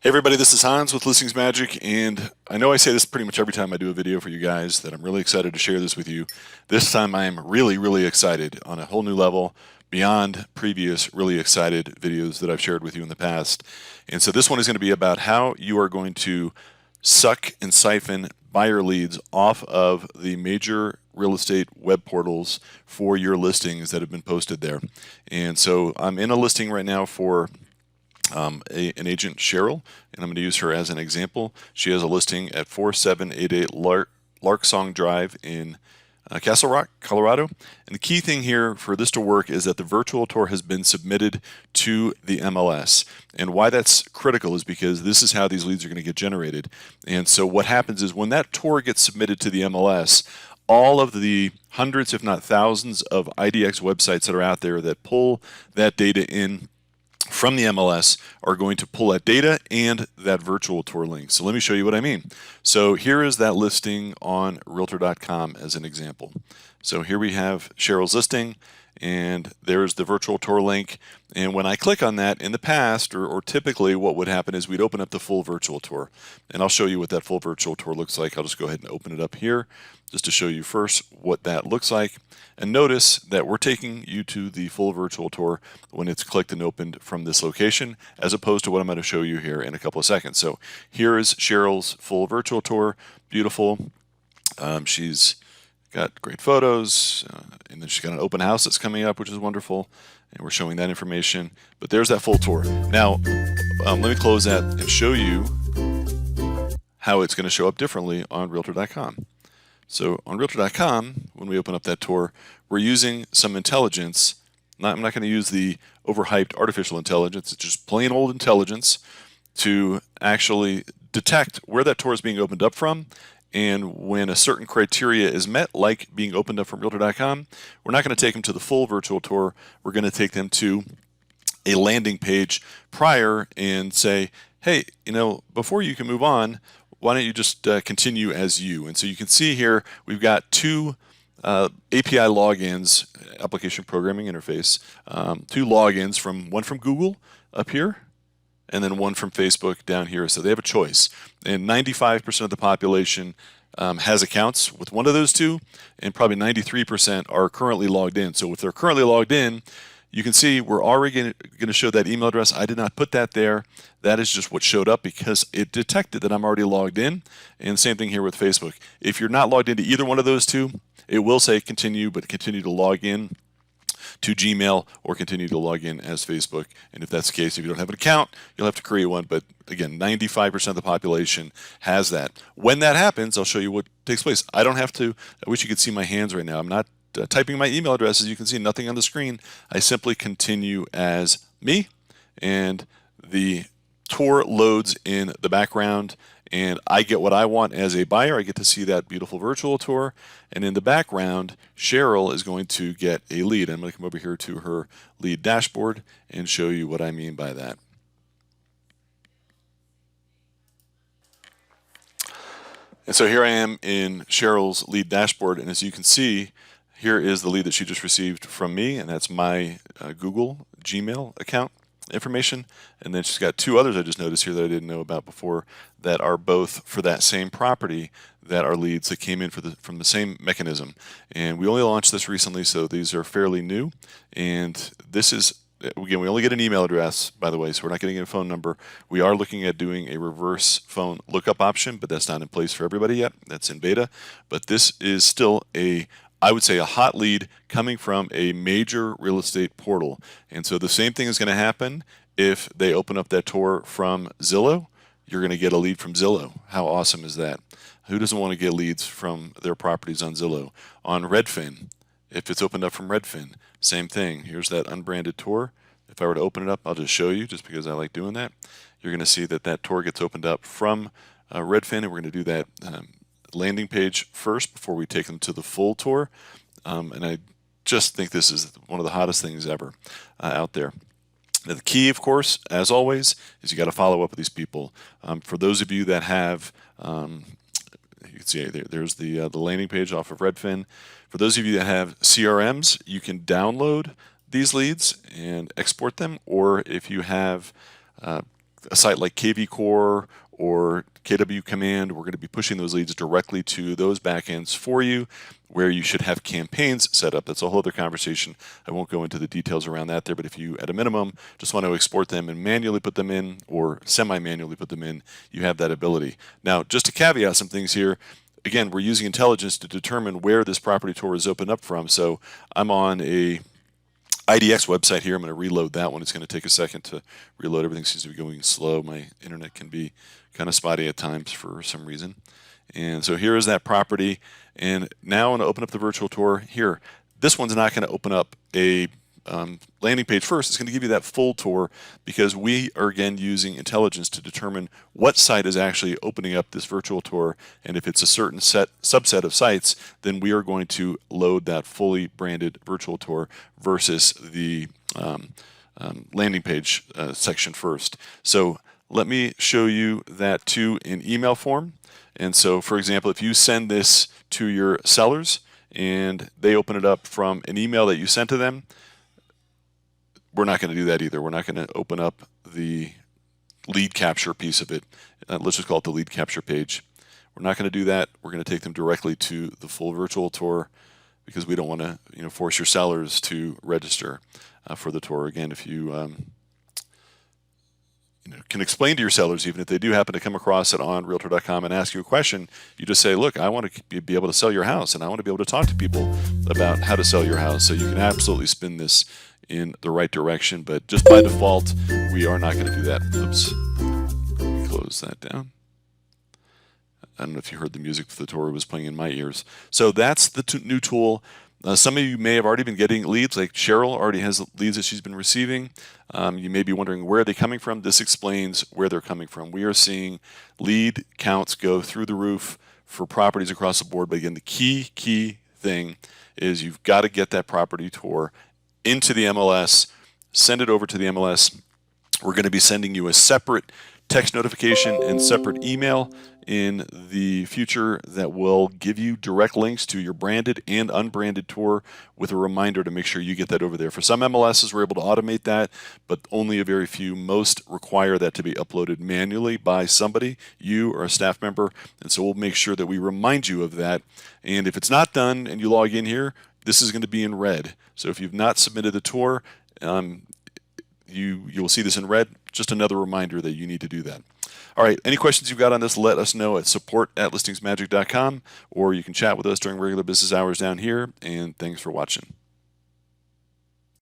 Hey everybody, this is Hans with ListingsMagic, and I know I say this pretty much every time I do a video for you guys that I'm really excited to share this with you. This time I am really excited on a whole new level beyond previous really excited videos that I've shared with you in the past. And so this one is going to be about how you are going to suck and siphon buyer leads off of the major real estate web portals for your listings that have been posted there. And so I'm in a listing right now for an agent, Cheryl, and I'm going to use her as an example. She has a listing at 4788 Larksong Drive in Castle Rock, Colorado. And the key thing here for this to work is that the virtual tour has been submitted to the MLS. And why that's critical is because this is how these leads are going to get generated. And so what happens is when that tour gets submitted to the MLS, all of the hundreds, if not thousands, of IDX websites that are out there that pull that data in from the MLS are going to pull that data and that virtual tour link. So let me show you what I mean. So here is that listing on realtor.com as an example. So here we have Cheryl's listing, and there's the virtual tour link. And when I click on that in the past, or typically what would happen is we'd open up the full virtual tour. And I'll show you what that full virtual tour looks like. I'll just go ahead and open it up here just to show you first what that looks like. And notice that we're taking you to the full virtual tour when it's clicked and opened from this location, as opposed to what I'm going to show you here in a couple of seconds. So here is Cheryl's full virtual tour. Beautiful. She's got great photos, and then she's got an open house that's coming up, which is wonderful, and we're showing that information. But there's that full tour. Now, let me close that and show you how it's going to show up differently on realtor.com. So on realtor.com, when we open up that tour, we're using some intelligence. I'm not going to use the overhyped artificial intelligence. It's just plain old intelligence to actually detect where that tour is being opened up from. And when a certain criteria is met, like being opened up from realtor.com, we're not going to take them to the full virtual tour. We're going to take them to a landing page prior and say, hey, before you can move on, why don't you just continue as you? And so you can see here we've got two API logins, application programming interface, two logins, one from Google up here and then one from Facebook down here. So they have a choice. And 95% of the population has accounts with one of those two, and probably 93% are currently logged in. So if they're currently logged in, you can see we're already going to show that email address. I did not put that there. That is just what showed up because it detected that I'm already logged in. And same thing here with Facebook. If you're not logged into either one of those two, it will say continue, but continue to log in to Gmail or continue to log in as Facebook. And if that's the case, if you don't have an account, you'll have to create one. But again, 95% of the population has that. When that happens, I'll show you what takes place. I don't have to. I wish you could see my hands right now. I'm not typing my email address. As you can see, nothing on the screen. I simply continue as me, and the tour loads in the background, and I get what I want as a buyer. I get to see that beautiful virtual tour, and in the background, Cheryl is going to get a lead. I'm going to come over here to her lead dashboard and show you what I mean by that. And so here I am in Cheryl's lead dashboard, and as you can see, here is the lead that she just received from me, and that's my Google Gmail account information. And then she's got two others I just noticed here that I didn't know about before that are both for that same property, that are leads that came in from the same mechanism. And we only launched this recently, so these are fairly new. And this is, again, we only get an email address, by the way, so we're not getting a phone number. We are looking at doing a reverse phone lookup option, but that's not in place for everybody yet. That's in beta. But this is still I would say a hot lead coming from a major real estate portal. And so the same thing is going to happen if they open up that tour from Zillow. You're going to get a lead from Zillow. How awesome is that? Who doesn't want to get leads from their properties on Zillow? On Redfin, if it's opened up from Redfin, same thing. Here's that unbranded tour. If I were to open it up, I'll just show you just because I like doing that. You're going to see that that tour gets opened up from Redfin, and we're going to do that landing page first before we take them to the full tour. And I just think this is one of the hottest things ever out there. Now, the key, of course, as always, is you got to follow up with these people. For those of you that have, you can see there's the landing page off of Redfin. For those of you that have CRMs, you can download these leads and export them, or if you have a site like KV Core or KW Command, we're going to be pushing those leads directly to those backends for you, where you should have campaigns set up. That's a whole other conversation. I won't go into the details around that there, but if you, at a minimum, just want to export them and manually put them in or semi-manually put them in, you have that ability. Now, just to caveat some things here, again, we're using intelligence to determine where this property tour is opened up from. So I'm on a IDX website here. I'm going to reload that one. It's going to take a second to reload. Everything seems to be going slow. My internet can be kind of spotty at times for some reason. And so here is that property. And now I'm going to open up the virtual tour here. This one's not going to open up a landing page first. It's going to give you that full tour because we are again using intelligence to determine what site is actually opening up this virtual tour, and if it's a certain subset of sites, then we are going to load that fully branded virtual tour versus the landing page section first. So let me show you that too in email form. And so, for example, if you send this to your sellers and they open it up from an email that you sent to them, we're not going to do that either. We're not going to open up the lead capture piece of it. Let's just call it the lead capture page. We're not going to do that. We're going to take them directly to the full virtual tour because we don't want to, force your sellers to register for the tour. Again, if you can explain to your sellers, even if they do happen to come across it on realtor.com and ask you a question, you just say, look, I want to be able to sell your house, and I want to be able to talk to people about how to sell your house. So you can absolutely spin this in the right direction, but just by default, we are not going to do that. Oops. Let me close that down. I don't know if you heard the music the tour was playing in my ears. So that's the new tool. Some of you may have already been getting leads, like Cheryl already has leads that she's been receiving. You may be wondering where are they coming from. This explains where they're coming from. We are seeing lead counts go through the roof for properties across the board. But again, the key thing is you've got to get that property tour into the MLS, send it over to the MLS. We're going to be sending you a separate text notification and separate email in the future that will give you direct links to your branded and unbranded tour with a reminder to make sure you get that over there. For some MLSs, we're able to automate that, but only a very few. Most require that to be uploaded manually by somebody, you or a staff member, and so we'll make sure that we remind you of that. And if it's not done and you log in here, this is going to be in red. So if you've not submitted the tour, you'll see this in red. Just another reminder that you need to do that. All right, any questions you've got on this, let us know at support@listingsmagic.com, or you can chat with us during regular business hours down here, and thanks for watching.